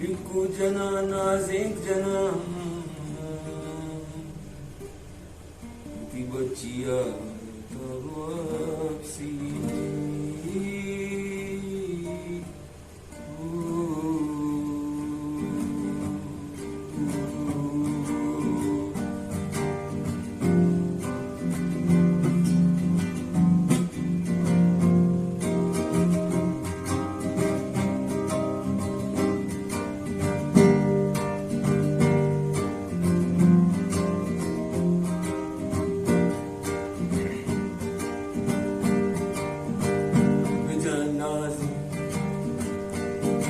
लिखू जना नाज़िक जना ती बचिया तवापसी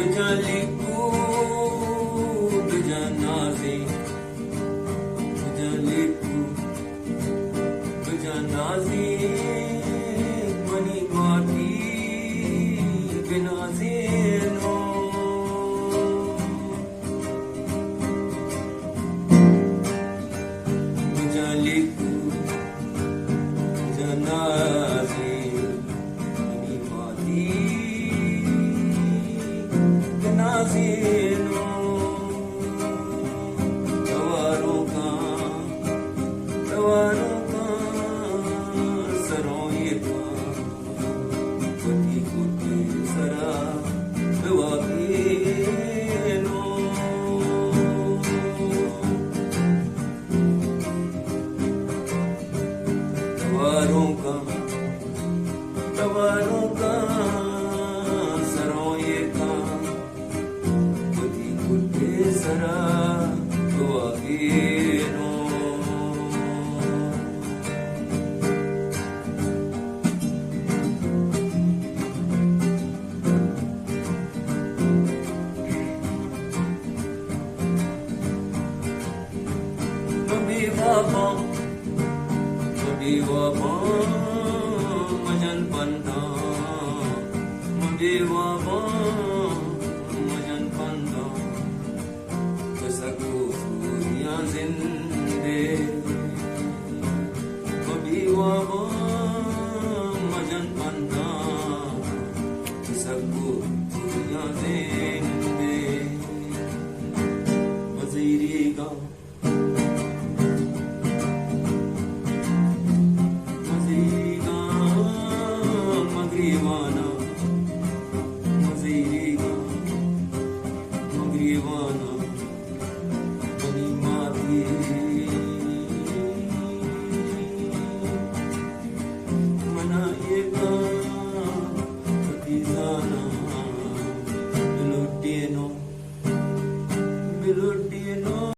Bejaliku, bejanazi, bejaliku, bejanazi, mani mati, benazino. Bejaliku, bejanazi, mani mati. नाज़ीनो तवारों का सरों ये का पति कुटी सरा दवाबीनो तवारों का सरों ये का Sara tuagino Mabiwaba majan panda Mabiwaba majan panda Sakku dunia zinde Mabiwaba majan panda Sakku dunia zinde Maziriga Magriwana Maziriga Magriwana Manayeka Patizana Biludino